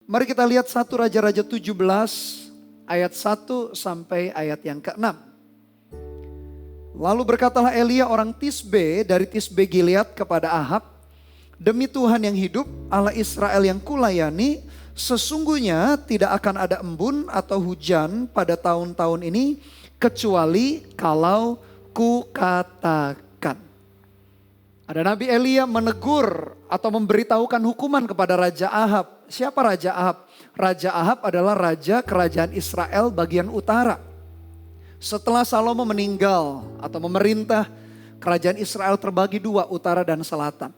Mari kita lihat 1 Raja-Raja 17 ayat 1 sampai ayat yang ke-6. Lalu berkatalah Elia orang Tisbe dari Tisbe Gilead kepada Ahab, demi Tuhan yang hidup, Allah Israel yang kulayani, sesungguhnya tidak akan ada embun atau hujan pada tahun-tahun ini, kecuali kalau kukatakan. Ada Nabi Elia menegur atau memberitahukan hukuman kepada Raja Ahab. Siapa Raja Ahab? Raja Ahab adalah raja kerajaan Israel bagian utara. Setelah Salomo meninggal atau memerintah, kerajaan Israel terbagi dua, utara dan selatan.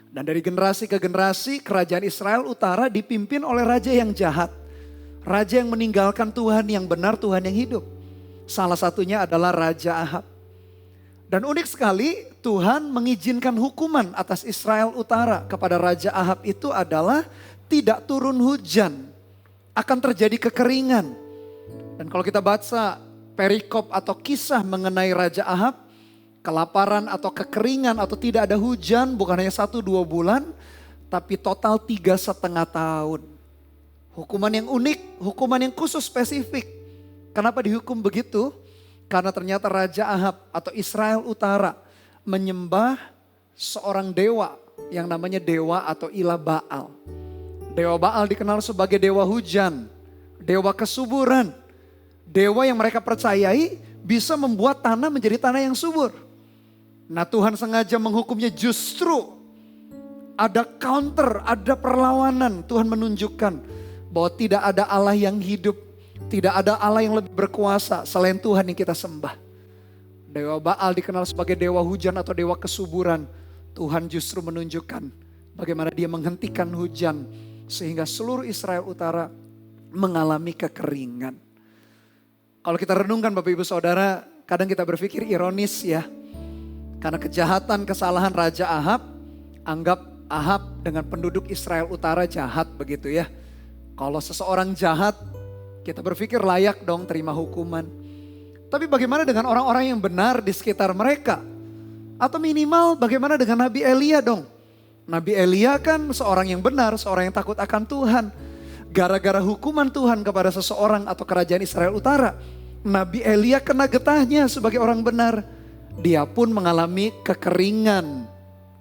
Dan dari generasi ke generasi, kerajaan Israel utara dipimpin oleh raja yang jahat. Raja yang meninggalkan Tuhan yang benar, Tuhan yang hidup. Salah satunya adalah Raja Ahab. Dan unik sekali, Tuhan mengizinkan hukuman atas Israel utara kepada Raja Ahab itu adalah tidak turun hujan. Akan terjadi kekeringan. Dan kalau kita baca perikop atau kisah mengenai Raja Ahab, kelaparan atau kekeringan atau tidak ada hujan bukan hanya 1-2 bulan, tapi total 3,5 tahun. Hukuman yang unik, hukuman yang khusus spesifik. Kenapa dihukum begitu? Karena ternyata Raja Ahab atau Israel utara menyembah seorang dewa yang namanya dewa atau ilah Baal. Dewa Baal dikenal sebagai dewa hujan, dewa kesuburan. Dewa yang mereka percayai bisa membuat tanah menjadi tanah yang subur. Nah, Tuhan sengaja menghukumnya, justru ada counter, ada perlawanan. Tuhan menunjukkan bahwa tidak ada Allah yang hidup, tidak ada Allah yang lebih berkuasa selain Tuhan yang kita sembah. Dewa Baal dikenal sebagai dewa hujan atau dewa kesuburan. Tuhan justru menunjukkan bagaimana dia menghentikan hujan sehingga seluruh Israel utara mengalami kekeringan. Kalau kita renungkan Bapak Ibu Saudara, kadang kita berpikir ironis ya. Karena kejahatan, kesalahan Raja Ahab, anggap Ahab dengan penduduk Israel utara jahat begitu ya. Kalau seseorang jahat, kita berpikir layak dong terima hukuman. Tapi bagaimana dengan orang-orang yang benar di sekitar mereka? Atau minimal bagaimana dengan Nabi Elia dong? Nabi Elia kan seorang yang benar, seorang yang takut akan Tuhan. Gara-gara hukuman Tuhan kepada seseorang atau kerajaan Israel utara, Nabi Elia kena getahnya sebagai orang benar. Dia pun mengalami kekeringan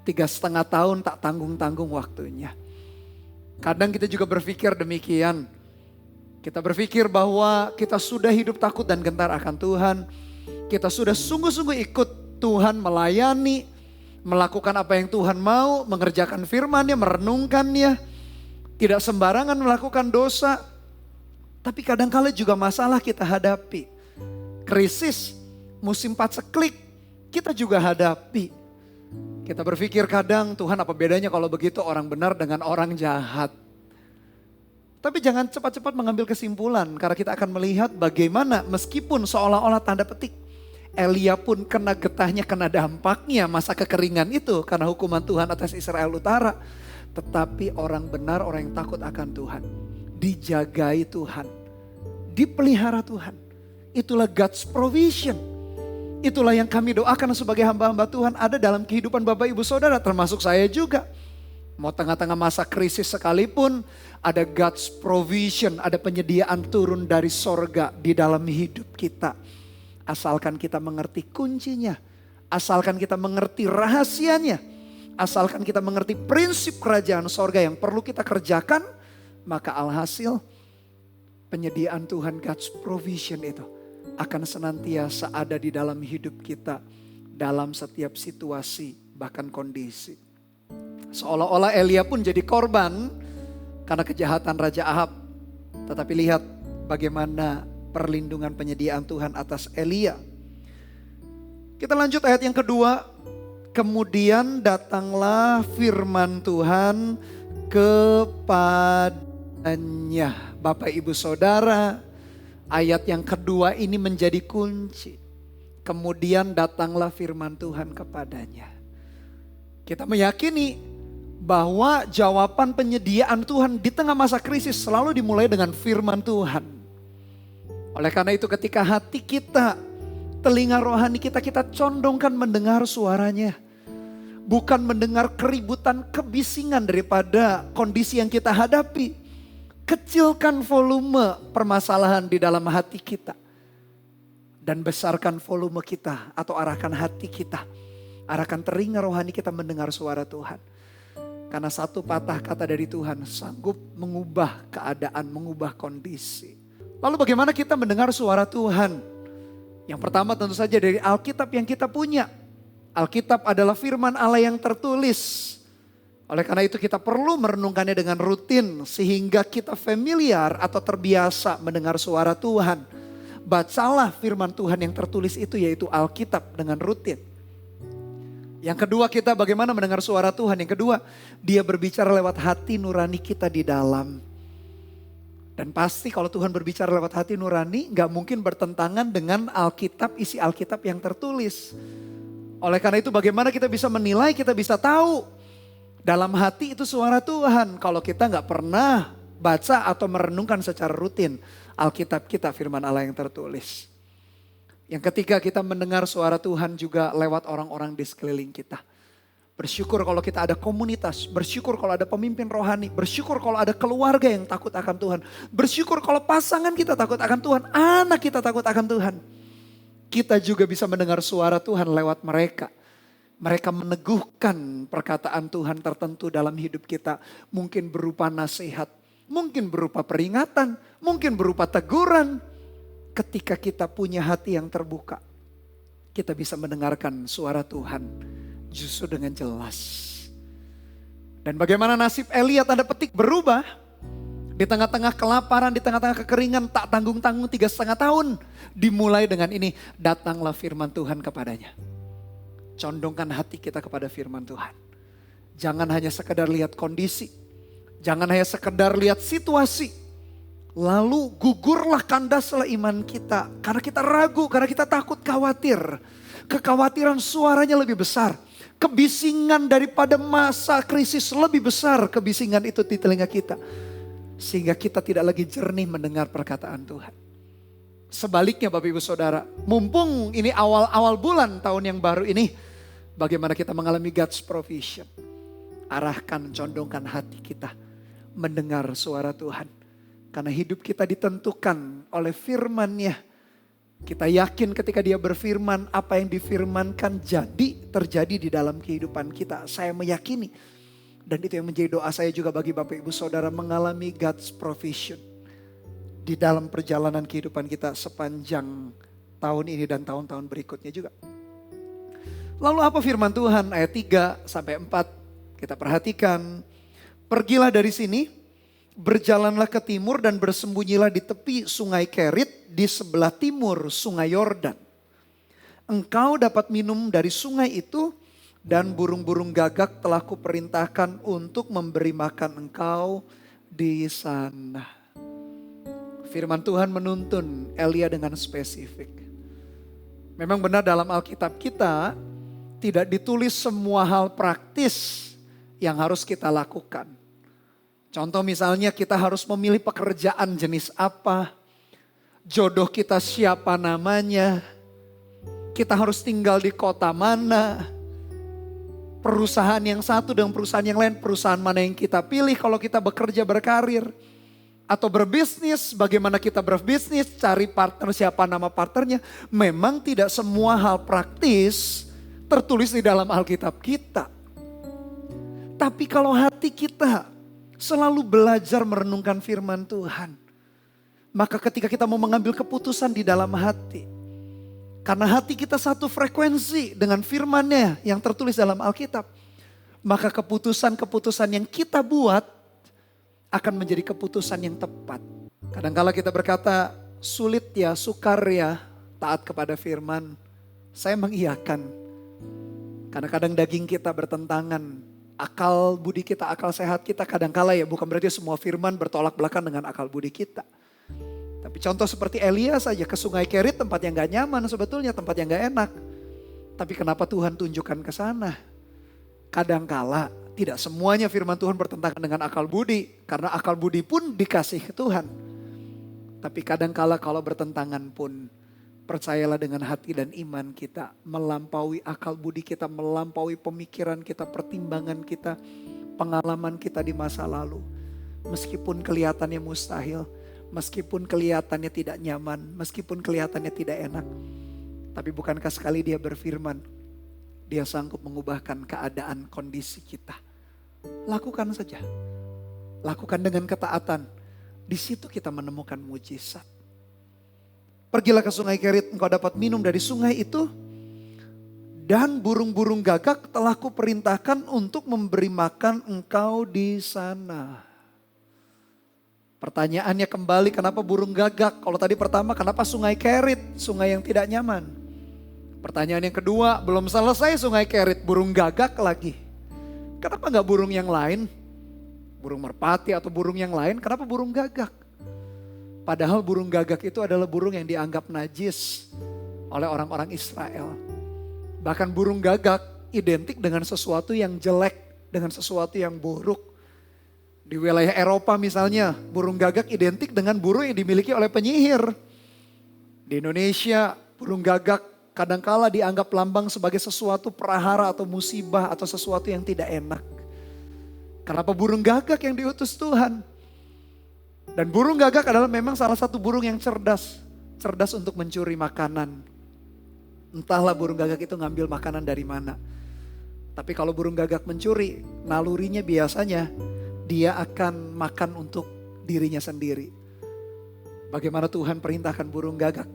3,5 tahun, tak tanggung-tanggung waktunya. Kadang kita juga berpikir demikian. Kita berpikir bahwa kita sudah hidup takut dan gentar akan Tuhan. Kita sudah sungguh-sungguh ikut Tuhan melayani, melakukan apa yang Tuhan mau, mengerjakan firman-Nya, merenungkannya. Tidak sembarangan melakukan dosa. Tapi kadang-kala juga masalah kita hadapi. Krisis, musim paceklik, kita juga hadapi. Kita berpikir kadang, Tuhan apa bedanya kalau begitu orang benar dengan orang jahat. Tapi jangan cepat-cepat mengambil kesimpulan. Karena kita akan melihat bagaimana meskipun seolah-olah tanda petik, Elia pun kena getahnya, kena dampaknya masa kekeringan itu. Karena hukuman Tuhan atas Israel utara. Tetapi orang benar, orang yang takut akan Tuhan, dijagai Tuhan, dipelihara Tuhan. Itulah God's provision. Itulah yang kami doakan sebagai hamba-hamba Tuhan ada dalam kehidupan Bapak Ibu Saudara, termasuk saya juga. Mau tengah-tengah masa krisis sekalipun, ada God's provision, ada penyediaan turun dari sorga di dalam hidup kita. Asalkan kita mengerti kuncinya, asalkan kita mengerti rahasianya, asalkan kita mengerti prinsip kerajaan sorga yang perlu kita kerjakan, maka alhasil penyediaan Tuhan, God's provision itu akan senantiasa ada di dalam hidup kita, dalam setiap situasi, bahkan kondisi. Seolah-olah Elia pun jadi korban karena kejahatan Raja Ahab. Tetapi lihat bagaimana perlindungan penyediaan Tuhan atas Elia. Kita lanjut ayat yang kedua. Kemudian datanglah firman Tuhan kepadanya. Bapak Ibu Saudara, ayat yang kedua ini menjadi kunci. Kemudian datanglah firman Tuhan kepadanya. Kita meyakini bahwa jawaban penyediaan Tuhan di tengah masa krisis selalu dimulai dengan firman Tuhan. Oleh karena itu ketika hati kita, telinga rohani kita condongkan mendengar suaranya. Bukan mendengar keributan, kebisingan daripada kondisi yang kita hadapi. Kecilkan volume permasalahan di dalam hati kita. Dan besarkan volume kita atau arahkan hati kita. Arahkan telinga rohani kita mendengar suara Tuhan. Karena satu patah kata dari Tuhan sanggup mengubah keadaan, mengubah kondisi. Lalu bagaimana kita mendengar suara Tuhan? Yang pertama tentu saja dari Alkitab yang kita punya. Alkitab adalah firman Allah yang tertulis. Oleh karena itu kita perlu merenungkannya dengan rutin sehingga kita familiar atau terbiasa mendengar suara Tuhan. Bacalah firman Tuhan yang tertulis itu yaitu Alkitab dengan rutin. Yang kedua kita bagaimana mendengar suara Tuhan. Yang kedua dia berbicara lewat hati nurani kita di dalam. Dan pasti kalau Tuhan berbicara lewat hati nurani gak mungkin bertentangan dengan Alkitab, isi Alkitab yang tertulis. Oleh karena itu bagaimana kita bisa menilai, kita bisa tahu. Dalam hati itu suara Tuhan. Kalau kita gak pernah baca atau merenungkan secara rutin Alkitab kita, firman Allah yang tertulis. Yang ketiga kita mendengar suara Tuhan juga lewat orang-orang di sekeliling kita. Bersyukur kalau kita ada komunitas, bersyukur kalau ada pemimpin rohani, bersyukur kalau ada keluarga yang takut akan Tuhan. Bersyukur kalau pasangan kita takut akan Tuhan, anak kita takut akan Tuhan. Kita juga bisa mendengar suara Tuhan lewat mereka. Mereka meneguhkan perkataan Tuhan tertentu dalam hidup kita. Mungkin berupa nasihat, mungkin berupa peringatan, mungkin berupa teguran. Ketika kita punya hati yang terbuka, kita bisa mendengarkan suara Tuhan justru dengan jelas. Dan bagaimana nasib Elia tanda petik berubah? Di tengah-tengah kelaparan, di tengah-tengah kekeringan, tak tanggung-tanggung 3,5 tahun. Dimulai dengan ini, datanglah firman Tuhan kepadanya. Condongkan hati kita kepada firman Tuhan. Jangan hanya sekedar lihat kondisi. Jangan hanya sekedar lihat situasi. Lalu gugurlah kandaslah iman kita. Karena kita ragu, karena kita takut khawatir. Kekhawatiran suaranya lebih besar. Kebisingan daripada masa krisis lebih besar kebisingan itu di telinga kita. Sehingga kita tidak lagi jernih mendengar perkataan Tuhan. Sebaliknya Bapak Ibu Saudara, mumpung ini awal-awal bulan tahun yang baru ini. Bagaimana kita mengalami God's provision. Arahkan, condongkan hati kita mendengar suara Tuhan. Karena hidup kita ditentukan oleh firman-Nya. Kita yakin ketika Dia berfirman, apa yang difirmankan terjadi di dalam kehidupan kita. Saya meyakini. Dan itu yang menjadi doa saya juga bagi Bapak Ibu Saudara mengalami God's provision. Di dalam perjalanan kehidupan kita sepanjang tahun ini dan tahun-tahun berikutnya juga. Lalu apa firman Tuhan ayat 3 sampai 4 kita perhatikan. Pergilah dari sini. Berjalanlah ke timur dan bersembunyilah di tepi sungai Kerit di sebelah timur sungai Yordan. Engkau dapat minum dari sungai itu dan burung-burung gagak telah kuperintahkan untuk memberi makan engkau di sana. Firman Tuhan menuntun Elia dengan spesifik. Memang benar dalam Alkitab kita tidak ditulis semua hal praktis yang harus kita lakukan. Contoh misalnya kita harus memilih pekerjaan jenis apa, jodoh kita siapa namanya, kita harus tinggal di kota mana, perusahaan yang satu dengan perusahaan yang lain, perusahaan mana yang kita pilih kalau kita bekerja berkarir. Atau berbisnis, bagaimana kita berbisnis, cari partner siapa nama partnernya. Memang tidak semua hal praktis tertulis di dalam Alkitab kita. Tapi kalau hati kita selalu belajar merenungkan firman Tuhan. Maka ketika kita mau mengambil keputusan di dalam hati. Karena hati kita satu frekuensi dengan firman-Nya yang tertulis dalam Alkitab. Maka keputusan-keputusan yang kita buat akan menjadi keputusan yang tepat. Kadang-kala kita berkata sulit ya, sukar ya taat kepada firman. Saya mengiyakan. Karena kadang daging kita bertentangan. Akal budi kita, akal sehat kita kadang-kala ya bukan berarti semua firman bertolak belakang dengan akal budi kita. Tapi contoh seperti Elia saja ke sungai Kerit tempat yang gak nyaman sebetulnya, tempat yang gak enak. Tapi kenapa Tuhan tunjukkan ke sana? Kadangkala tidak semuanya firman Tuhan bertentangan dengan akal budi. Karena akal budi pun dikasih Tuhan. Tapi kadangkala kalau bertentangan pun percayalah dengan hati dan iman kita melampaui akal budi kita, melampaui pemikiran kita, pertimbangan kita, pengalaman kita di masa lalu. Meskipun kelihatannya mustahil, meskipun kelihatannya tidak nyaman, meskipun kelihatannya tidak enak. Tapi bukankah sekali Dia berfirman, Dia sanggup mengubahkan keadaan kondisi kita. Lakukan saja. Lakukan dengan ketaatan. Di situ kita menemukan mujizat. Pergilah ke sungai Kerit, engkau dapat minum dari sungai itu. Dan burung-burung gagak telah kuperintahkan untuk memberi makan engkau di sana. Pertanyaannya kembali, kenapa burung gagak? Kalau tadi pertama, kenapa sungai Kerit? Sungai yang tidak nyaman. Pertanyaan yang kedua, belum selesai sungai Kerit, burung gagak lagi. Kenapa gak burung yang lain? Burung merpati atau burung yang lain, kenapa burung gagak? Padahal burung gagak itu adalah burung yang dianggap najis oleh orang-orang Israel. Bahkan burung gagak identik dengan sesuatu yang jelek, dengan sesuatu yang buruk. Di wilayah Eropa misalnya, burung gagak identik dengan burung yang dimiliki oleh penyihir. Di Indonesia, burung gagak kadangkala dianggap lambang sebagai sesuatu prahara atau musibah atau sesuatu yang tidak enak. Kenapa burung gagak yang diutus Tuhan? Dan burung gagak adalah memang salah satu burung yang cerdas. Cerdas untuk mencuri makanan. Entahlah burung gagak itu ngambil makanan dari mana. Tapi kalau burung gagak mencuri, nalurinya biasanya dia akan makan untuk dirinya sendiri. Bagaimana Tuhan perintahkan burung gagak.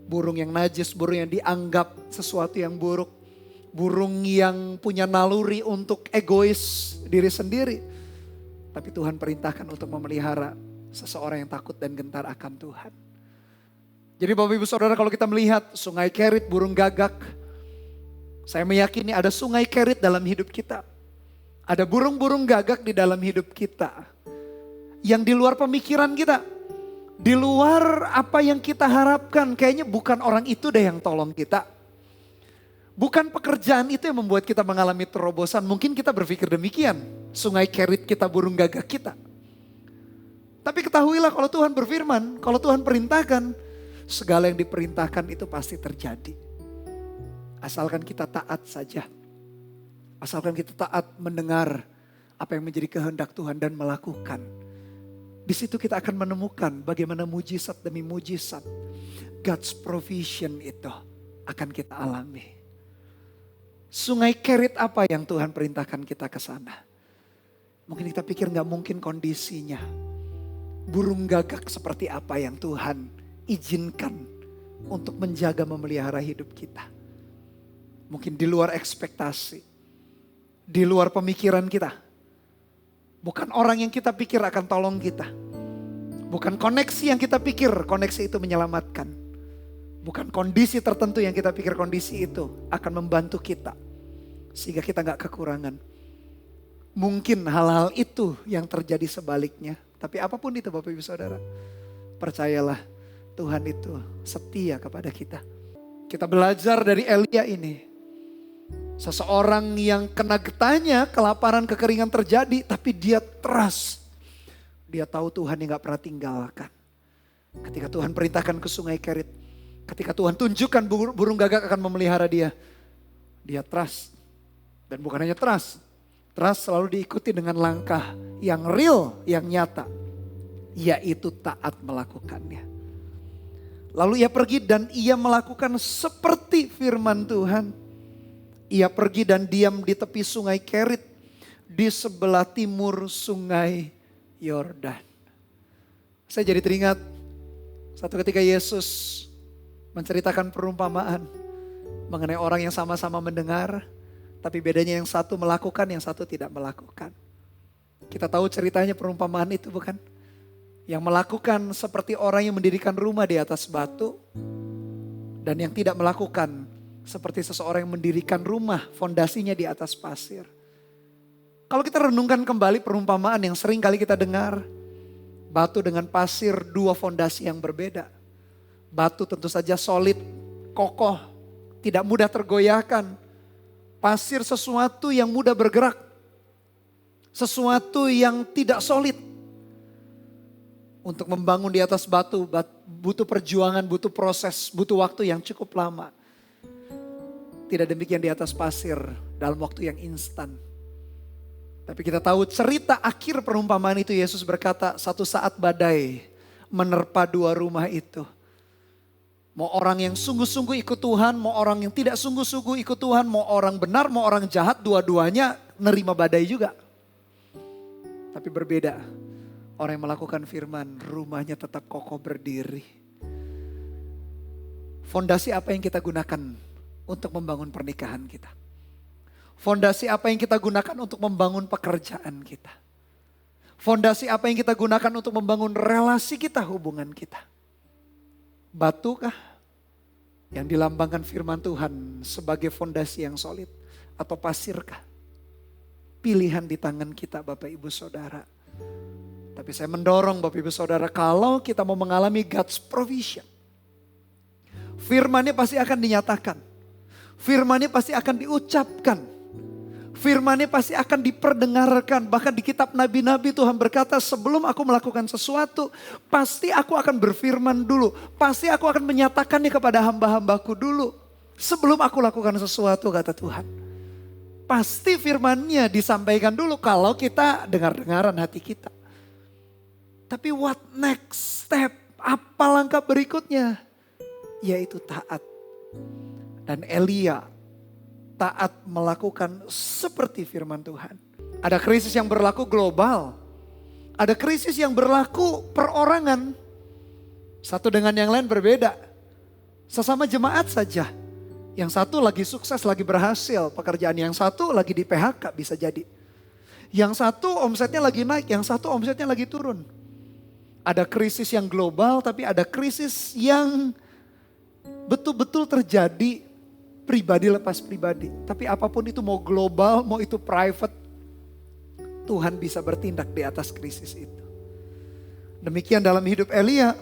Burung yang najis, burung yang dianggap sesuatu yang buruk. Burung yang punya naluri untuk egois diri sendiri. Tapi Tuhan perintahkan untuk memelihara seseorang yang takut dan gentar akan Tuhan. Jadi Bapak Ibu Saudara, kalau kita melihat sungai Kerit, burung gagak, saya meyakini ada sungai Kerit dalam hidup kita. Ada burung-burung gagak di dalam hidup kita. Yang di luar pemikiran kita. Di luar apa yang kita harapkan. Kayaknya bukan orang itu deh yang tolong kita. Bukan pekerjaan itu yang membuat kita mengalami terobosan. Mungkin kita berpikir demikian. Sungai Kerit kita, burung gagak kita. Tapi ketahuilah kalau Tuhan berfirman, kalau Tuhan perintahkan, segala yang diperintahkan itu pasti terjadi. Asalkan kita taat saja. Asalkan kita taat mendengar apa yang menjadi kehendak Tuhan dan melakukan. Di situ kita akan menemukan bagaimana mujizat demi mujizat. God's provision itu akan kita alami. Sungai Kerit apa yang Tuhan perintahkan kita ke sana? Mungkin kita pikir gak mungkin kondisinya. Burung gagak seperti apa yang Tuhan izinkan untuk menjaga memelihara hidup kita. Mungkin di luar ekspektasi. Di luar pemikiran kita. Bukan orang yang kita pikir akan tolong kita. Bukan koneksi yang kita pikir koneksi itu menyelamatkan. Bukan kondisi tertentu yang kita pikir kondisi itu akan membantu kita. Sehingga kita gak kekurangan. Mungkin hal-hal itu yang terjadi sebaliknya. Tapi apapun itu Bapak Ibu Saudara. Percayalah Tuhan itu setia kepada kita. Kita belajar dari Elia ini. Seseorang yang kena getahnya, kelaparan, kekeringan terjadi. Tapi dia trust. Dia tahu Tuhan yang gak pernah tinggalkan. Ketika Tuhan perintahkan ke sungai Kerit. Ketika Tuhan tunjukkan burung gagak akan memelihara dia. Dia trust. Dan bukan hanya trust. Trust selalu diikuti dengan langkah yang real, yang nyata. Yaitu taat melakukannya. Lalu ia pergi dan ia melakukan seperti firman Tuhan. Ia pergi dan diam di tepi sungai Kerit. Di sebelah timur sungai Yordan. Saya jadi teringat satu ketika Yesus menceritakan perumpamaan. Mengenai orang yang sama-sama mendengar. Tapi bedanya yang satu melakukan, yang satu tidak melakukan. Kita tahu ceritanya perumpamaan itu bukan? Yang melakukan seperti orang yang mendirikan rumah di atas batu. Dan yang tidak melakukan seperti seseorang yang mendirikan rumah fondasinya di atas pasir. Kalau kita renungkan kembali perumpamaan yang sering kali kita dengar. Batu dengan pasir, dua fondasi yang berbeda. Batu tentu saja solid, kokoh, tidak mudah tergoyahkan. Pasir sesuatu yang mudah bergerak. Sesuatu yang tidak solid. Untuk membangun di atas batu butuh perjuangan, butuh proses, butuh waktu yang cukup lama. Tidak demikian di atas pasir dalam waktu yang instan. Tapi kita tahu cerita akhir perumpamaan itu Yesus berkata, satu saat badai menerpa dua rumah itu. Mau orang yang sungguh-sungguh ikut Tuhan, mau orang yang tidak sungguh-sungguh ikut Tuhan, mau orang benar, mau orang jahat, dua-duanya nerima badai juga. Tapi berbeda, orang yang melakukan firman, rumahnya tetap kokoh berdiri. Fondasi apa yang kita gunakan untuk membangun pernikahan kita? Fondasi apa yang kita gunakan untuk membangun pekerjaan kita? Fondasi apa yang kita gunakan untuk membangun relasi kita, hubungan kita? Batu kah yang dilambangkan firman Tuhan sebagai fondasi yang solid? Atau pasir kah? Pilihan di tangan kita Bapak Ibu Saudara. Tapi saya mendorong Bapak Ibu Saudara, kalau kita mau mengalami God's provision, firman-Nya pasti akan dinyatakan. Firman-Nya pasti akan diucapkan. Firman-Nya pasti akan diperdengarkan. Bahkan di kitab nabi-nabi Tuhan berkata, sebelum aku melakukan sesuatu, pasti aku akan berfirman dulu. Pasti aku akan menyatakannya kepada hamba-hambaku dulu. Sebelum aku lakukan sesuatu, kata Tuhan. Pasti firman-Nya disampaikan dulu kalau kita dengar-dengaran hati kita. Tapi what next step? Apa langkah berikutnya? Yaitu taat. Dan Elia taat melakukan seperti firman Tuhan. Ada krisis yang berlaku global. Ada krisis yang berlaku perorangan. Satu dengan yang lain berbeda. Sesama jemaat saja. Yang satu lagi sukses, lagi berhasil pekerjaan. Yang satu lagi di PHK bisa jadi. Yang satu omsetnya lagi naik, yang satu omsetnya lagi turun. Ada krisis yang global, tapi ada krisis yang betul-betul terjadi pribadi lepas pribadi. Tapi apapun itu, mau global, mau itu private, Tuhan bisa bertindak di atas krisis itu. Demikian dalam hidup Elia.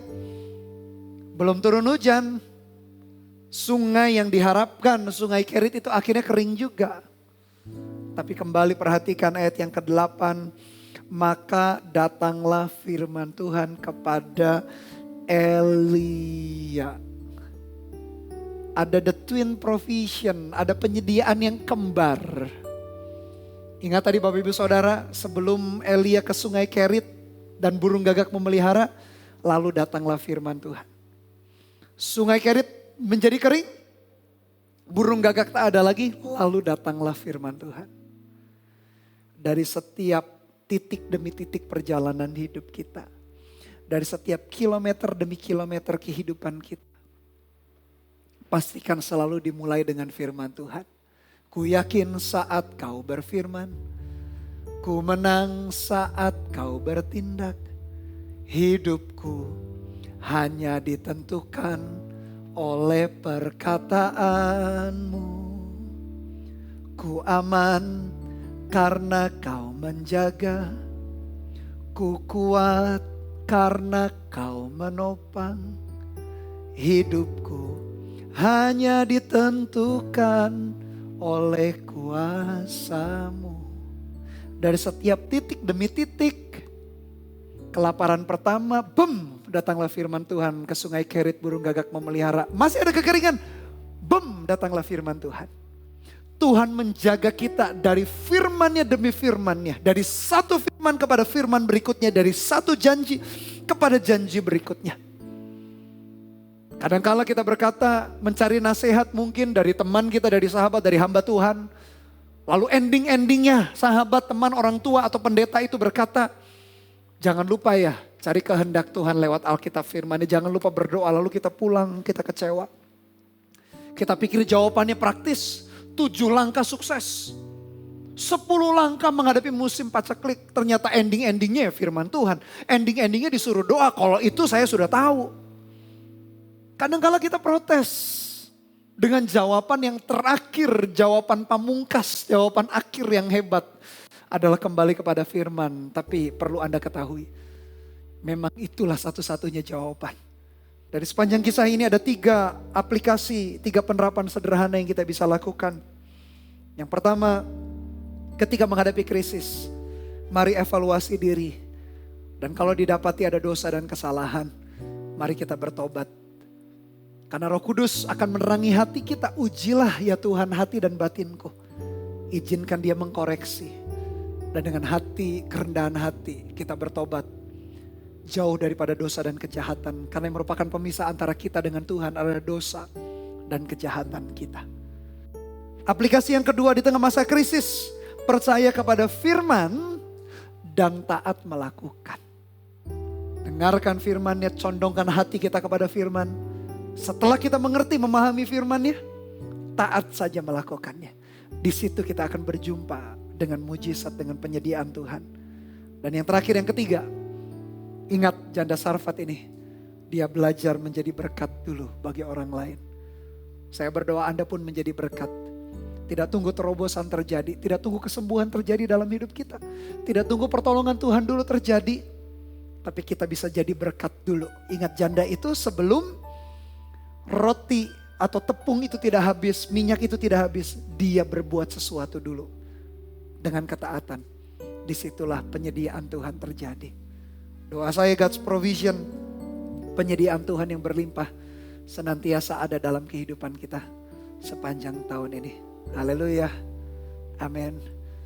Belum turun hujan, sungai yang diharapkan, sungai Kerit itu akhirnya kering juga. Tapi kembali perhatikan ayat yang ke-8. Maka datanglah firman Tuhan kepada Elia. Ada the twin provision, ada penyediaan yang kembar. Ingat tadi Bapak Ibu Saudara, sebelum Elia ke sungai Kerit dan burung gagak memelihara, lalu datanglah firman Tuhan. Sungai Kerit menjadi kering, burung gagak tak ada lagi, lalu datanglah firman Tuhan. Dari setiap titik demi titik perjalanan hidup kita, dari setiap kilometer demi kilometer kehidupan kita, pastikan selalu dimulai dengan firman Tuhan. Ku yakin saat kau berfirman, ku menang saat kau bertindak. Hidupku hanya ditentukan oleh perkataanmu. Ku aman karena kau menjaga. Ku kuat karena kau menopang. Hidupku hanya ditentukan oleh kuasa-Mu. Dari setiap titik demi titik, kelaparan pertama, datanglah firman Tuhan ke sungai Kerit, burung gagak memelihara. Masih ada kekeringan, datanglah firman Tuhan. Tuhan menjaga kita dari firman-Nya demi firman-Nya. Dari satu firman kepada firman berikutnya, dari satu janji kepada janji berikutnya. Kadangkala kita berkata mencari nasihat mungkin dari teman kita, dari sahabat, dari hamba Tuhan. Lalu ending-endingnya sahabat, teman, orang tua atau pendeta itu berkata, jangan lupa ya cari kehendak Tuhan lewat Alkitab firman-Nya. Jangan lupa berdoa, lalu kita pulang, kita kecewa. Kita pikir jawabannya praktis, 7 langkah sukses. 10 langkah menghadapi musim paceklik. Ternyata ending-endingnya ya firman Tuhan. Ending-endingnya disuruh doa, kalau itu saya sudah tahu. Kadang-kala kita protes dengan jawaban yang terakhir, jawaban pamungkas, jawaban akhir yang hebat adalah kembali kepada firman. Tapi perlu Anda ketahui, memang itulah satu-satunya jawaban. Dari sepanjang kisah ini ada 3 aplikasi, 3 penerapan sederhana yang kita bisa lakukan. Yang pertama, ketika menghadapi krisis, mari evaluasi diri. Dan kalau didapati ada dosa dan kesalahan, mari kita bertobat. Karena Roh Kudus akan menerangi hati kita. Ujilah ya Tuhan hati dan batinku. Izinkan Dia mengkoreksi. Dan dengan hati, kerendahan hati, kita bertobat. Jauh daripada dosa dan kejahatan. Karena yang merupakan pemisah antara kita dengan Tuhan adalah dosa dan kejahatan kita. Aplikasi yang kedua di tengah masa krisis. Percaya kepada firman dan taat melakukan. Dengarkan firman-Nya, condongkan hati kita kepada firman. Setelah kita mengerti, memahami firman-Nya, taat saja melakukannya. Di situ kita akan berjumpa dengan mujizat, dengan penyediaan Tuhan. Dan yang terakhir, yang ketiga, ingat janda Sarfat ini, dia belajar menjadi berkat dulu bagi orang lain. Saya berdoa Anda pun menjadi berkat. Tidak tunggu terobosan terjadi, tidak tunggu kesembuhan terjadi dalam hidup kita. Tidak tunggu pertolongan Tuhan dulu terjadi, tapi kita bisa jadi berkat dulu. Ingat janda itu sebelum roti atau tepung itu tidak habis, minyak itu tidak habis, dia berbuat sesuatu dulu. Dengan ketaatan, disitulah penyediaan Tuhan terjadi. Doa saya God's provision, penyediaan Tuhan yang berlimpah senantiasa ada dalam kehidupan kita sepanjang tahun ini. Haleluya. Amin.